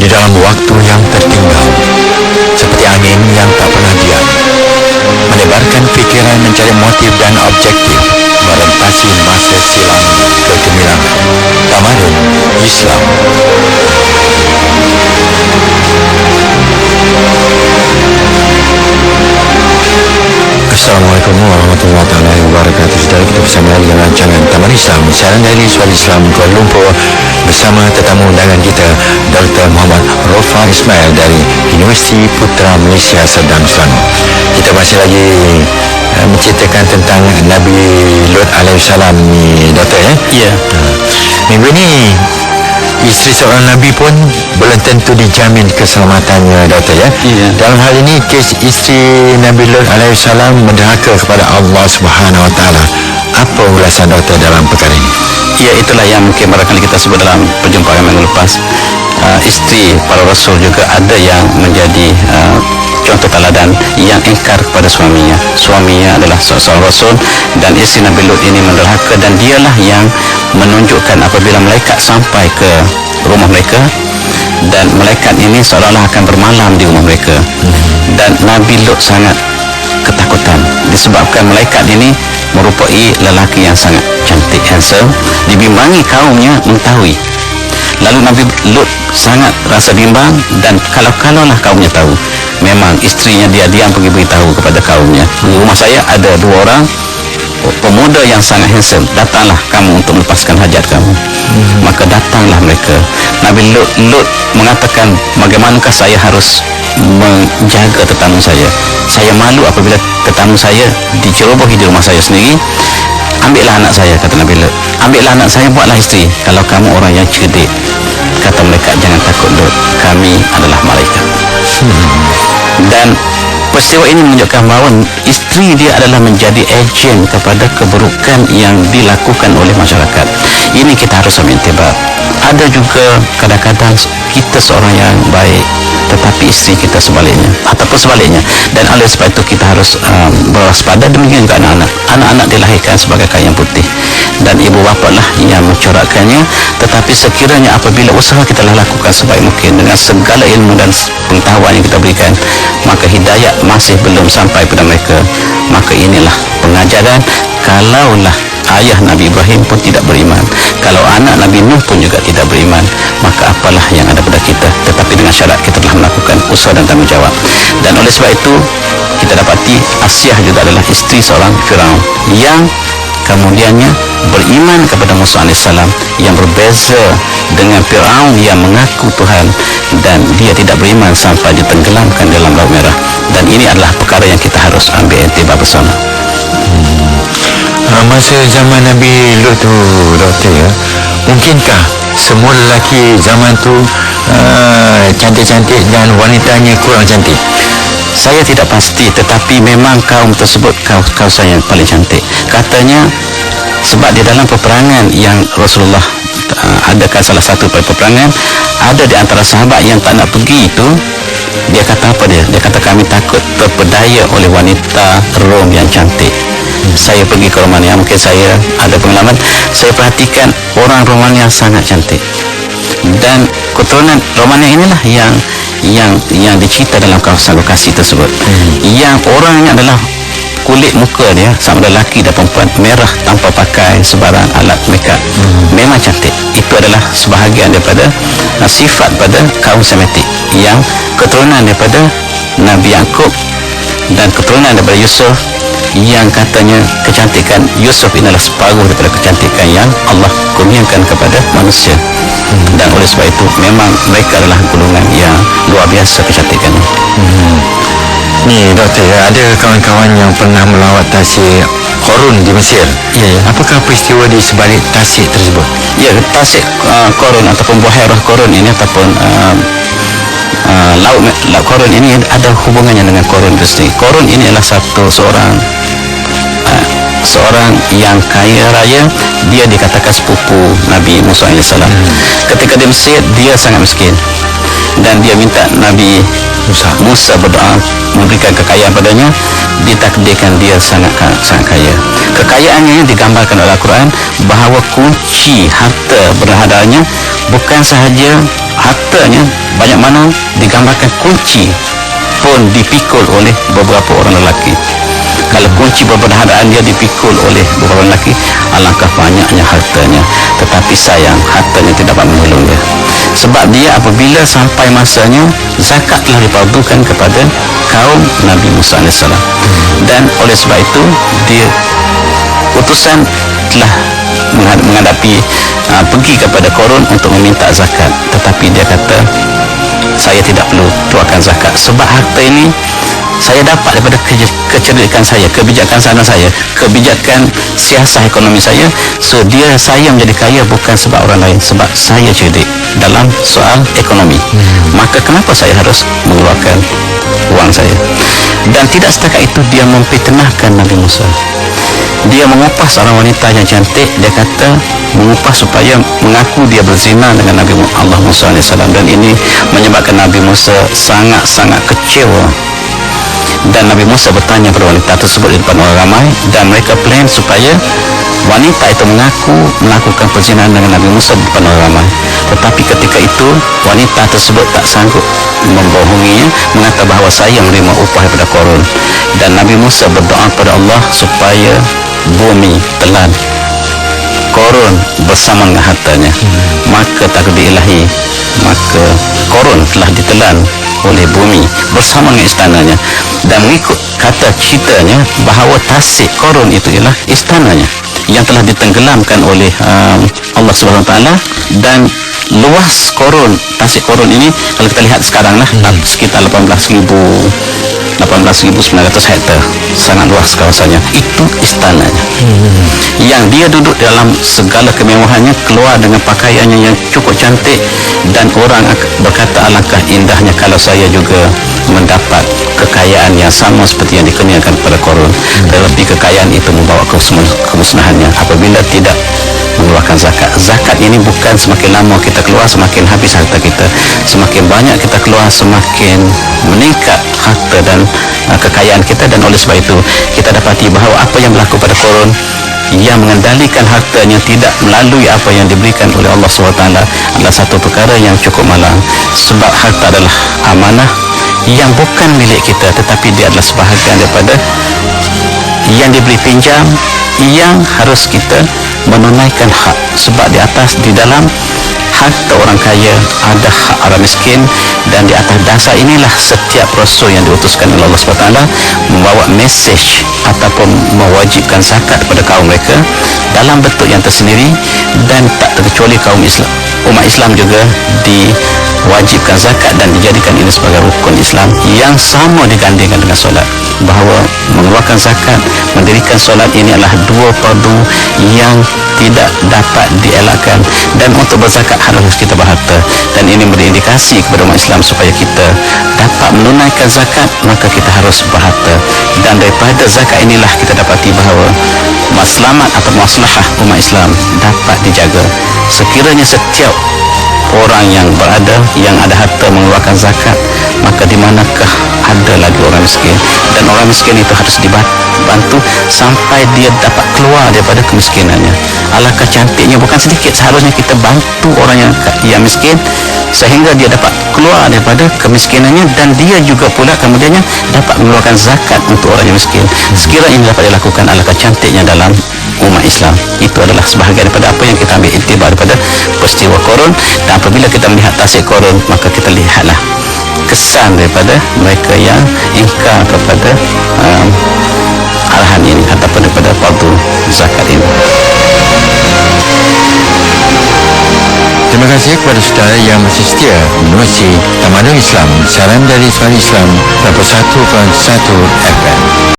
di dalam waktu yang tertinggal, seperti angin yang tak pernah diam, menebarkan pikiran mencari motif dan objektif, merentasi masa silam kegemilangan, tamadun Islam. Assalamualaikum warahmatullahi wabarakatuh. Saudara, kita bersama lagi dengan rancangan Taman Islam, siaran dari Suara Islam Kuala Lumpur, bersama tetamu undangan kita Dr. Muhammad Rofa Ismail dari Universiti Putra Malaysia Serdang Selangor. Kita masih lagi menceritakan tentang Nabi Lut alaihissalam ni, Doktor, ya? Ya. Minggu ni isteri seorang Nabi pun belum tentu dijamin keselamatannya, Doktor, ya? Ya. Dalam hal ini, kes isteri Nabi Lut alaihissalam menderhaka kepada Allah Subhanahu Wa Taala. Apa ulasan Doktor dalam perkara ini? Ya, itulah yang mungkin barangkali kita sebut dalam perjumpaan yang lepas. Isteri para Rasul juga ada yang menjadi contoh teladan yang ingkar kepada suaminya. Suaminya adalah seorang Rasul, dan isteri Nabi Lut ini menderhaka, dan dialah yang menunjukkan apabila malaikat sampai ke rumah mereka, dan malaikat ini seolah-olah akan bermalam di rumah mereka. Dan Nabi Lut sangat ketakutan disebabkan malaikat ini merupai lelaki yang sangat cantik, handsome, dibimbangi kaumnya mengetahui. Lalu Nabi Lut sangat rasa bimbang, dan kalau-kalaulah kaumnya tahu, memang istrinya dia diam pergi beritahu kepada kaumnya, di rumah saya ada 2 orang pemuda yang sangat handsome, datanglah kamu untuk melepaskan hajat kamu. Maka datanglah mereka. Nabi Lut mengatakan, bagaimanakah saya harus menjaga tetamu saya? Saya malu apabila tetamu saya dicerobohi di rumah saya sendiri. Ambillah anak saya, kata Nabi Lut. Ambillah anak saya, buatlah isteri. Kalau kamu orang yang cerdik, kata mereka, jangan takut Lut, kami adalah malaikat. Dan peristiwa ini menunjukkan bahawa isteri dia adalah menjadi ejen kepada keburukan yang dilakukan oleh masyarakat. Ini kita harus ambil iktibar. Ada juga kadang-kadang kita seorang yang baik, tetapi isteri kita sebaliknya, ataupun sebaliknya. Dan oleh sebab itu kita harus berwaspada. Demikian juga anak-anak. Anak-anak dilahirkan sebagai kain yang putih, dan ibu bapa lah yang mencorakkannya. Tetapi sekiranya apabila usaha kita lah lakukan sebaik mungkin dengan segala ilmu dan pengetahuan yang kita berikan, maka hidayah masih belum sampai pada mereka, maka inilah pengajaran. Kalaulah ayah Nabi Ibrahim pun tidak beriman, kalau anak Nabi Nuh pun juga tidak beriman, maka apalah yang ada pada kita. Tetapi dengan syarat kita telah melakukan usaha dan tanggungjawab. Dan oleh sebab itu kita dapati Asiah juga adalah isteri seorang Firaun yang kemudiannya beriman kepada Musa AS, yang berbeza dengan Firaun yang mengaku Tuhan, dan dia tidak beriman sampai ditenggelamkan dalam Laut Merah. Dan ini adalah perkara yang kita harus ambil iktibar bersama. Masa zaman Nabi Lut tu, Doktor, ya, mungkinkah semua lelaki zaman tu cantik-cantik dan wanitanya kurang cantik? Saya tidak pasti, tetapi memang kaum tersebut kawasan yang paling cantik. Katanya sebab di dalam peperangan yang Rasulullah adakan, salah satu peperangan, ada di antara sahabat yang tak nak pergi itu. Dia kata apa dia? Dia kata, kami takut terpedaya oleh wanita Rom yang cantik. Saya pergi ke Romania, mungkin saya ada pengalaman. Saya perhatikan orang Romania sangat cantik, dan keturunan Romania inilah yang dicerita dalam kawasan lokasi tersebut. Yang orangnya adalah kulit muka dia, sama ada lelaki dan perempuan, merah tanpa pakai sebarang alat makeup. Memang cantik. Itu adalah sebahagian daripada sifat pada kaum Semitik yang keturunan daripada Nabi Yaqub dan keturunan daripada Yusuf, yang katanya kecantikan Yusuf inilah separuh daripada kecantikan yang Allah kurniakan kepada manusia. Dan oleh sebab itu memang mereka adalah golongan yang luar biasa kecantikannya. Ni, Doktor, ya, ada kawan-kawan yang pernah melawat Tasik Korun di Mesir. Ya. Apakah peristiwa di sebalik Tasik tersebut? Ya, Tasik Korun ataupun Buhairah Korun ini, ataupun Laut Korun ini ada hubungannya dengan Korun itu sendiri. Korun ini adalah seorang yang kaya raya. Dia dikatakan sepupu Nabi Musa AS. Ketika di Mesir, dia sangat miskin, dan dia minta Nabi Musa berdoa memberikan kekayaan padanya, ditakdirkan dia sangat kaya. Kekayaannya digambarkan oleh Al-Quran bahawa kunci harta berharganya bukan sahaja hartanya, banyak mana digambarkan kunci pun dipikul oleh beberapa orang lelaki. Kalau kunci berperhargaan dia dipikul oleh beberapa lelaki, alangkah banyaknya hartanya, tetapi sayang hartanya tidak dapat menolong dia. Sebab dia apabila sampai masanya, zakat telah difardukan kepada kaum Nabi Musa AS, dan oleh sebab itu dia utusan telah menghadapi pergi kepada Korun untuk meminta zakat, tetapi dia kata, saya tidak perlu keluarkan zakat sebab harta ini saya dapat daripada kecerdikan saya, kebijakan sana saya, kebijakan siasat ekonomi saya. So saya menjadi kaya bukan sebab orang lain, sebab saya cerdik dalam soal ekonomi. Maka kenapa saya harus mengeluarkan wang saya? Dan tidak setakat itu, dia memfitnahkan Nabi Musa. Dia mengupas seorang wanita yang cantik. Dia kata mengupas supaya mengaku dia berzina dengan Nabi Allah Musa AS, dan ini menyebabkan Nabi Musa sangat-sangat kecewa. Dan Nabi Musa bertanya kepada wanita tersebut di depan orang ramai, dan mereka plan supaya wanita itu melakukan perzinahan dengan Nabi Musa di depan orang ramai. Tetapi ketika itu wanita tersebut tak sanggup membohonginya, mengatakan bahawa saya menerima upah daripada Korun. Dan Nabi Musa berdoa kepada Allah supaya bumi telan Korun bersama dengan hartanya. Maka takdir ilahi, maka Korun telah ditelan oleh bumi bersama dengan istananya. Dan mengikut kata ceritanya bahawa tasik Korun itu ialah istananya yang telah ditenggelamkan oleh Allah Subhanahu Wa Taala. Dan luas Korun, tasik Korun ini kalau kita lihat sekarang lah, sekitar 18,900 hektar, sangat luas kawasannya. Itu istananya, yang dia duduk dalam segala kemewahannya, keluar dengan pakaiannya yang cukup cantik, dan orang berkata alangkah indahnya kalau saya juga mendapat kekayaan yang sama seperti yang dikurniakan kepada Korun. Tetapi kekayaan itu membawa kemusnahannya apabila tidak mengeluarkan zakat. Zakat ini bukan semakin lama kita keluar semakin habis harta kita, semakin banyak kita keluar semakin meningkat harta dan kekayaan kita. Dan oleh sebab itu kita dapati bahawa apa yang berlaku pada Korun, yang mengendalikan hartanya tidak melalui apa yang diberikan oleh Allah SWT, adalah satu perkara yang cukup malang. Sebab harta adalah amanah yang bukan milik kita, tetapi dia adalah sebahagian daripada yang diberi pinjam, yang harus kita menunaikan hak. Sebab di dalam harta orang kaya ada hak orang miskin, dan di atas dasar inilah setiap rasul yang diutuskan oleh Allah SWT membawa mesej ataupun mewajibkan zakat kepada kaum mereka dalam bentuk yang tersendiri. Dan tak terkecuali kaum Islam, umat Islam juga diwajibkan zakat dan dijadikan ini sebagai rukun Islam yang sama digandingkan dengan solat. Bahawa mengeluarkan zakat, mendirikan solat, ini adalah dua fardu yang tidak dapat dielakkan. Dan untuk berzakat harus kita berharta, dan ini memberi indikasi kepada umat Islam supaya kita dapat menunaikan zakat, maka kita harus berharta. Dan daripada zakat inilah kita dapati bahawa maslamat atau maslahah umat Islam dapat dijaga. Sekiranya setiap orang yang ada harta mengeluarkan zakat, maka di manakah ada lagi orang miskin? Dan orang miskin itu harus dibantu sampai dia dapat keluar daripada kemiskinannya. Alangkah cantiknya, bukan sedikit, seharusnya kita bantu orang yang miskin sehingga dia dapat keluar daripada kemiskinannya, dan dia juga pula kemudiannya dapat mengeluarkan zakat untuk orang yang miskin. Sekiranya ini dapat dilakukan, alangkah cantiknya dalam umat Islam. Itu adalah sebahagian daripada apa yang kita ambil iktibar daripada peristiwa Korun. Dan apabila kita melihat tasik Korun, maka kita lihatlah kesan daripada mereka yang ingkar kepada arahan ini ataupun daripada fardu zakat ini. Terima kasih kepada saudara yang masih setia menerusi Tamadun Islam, siaran dari Suara Islam 81.1 FM.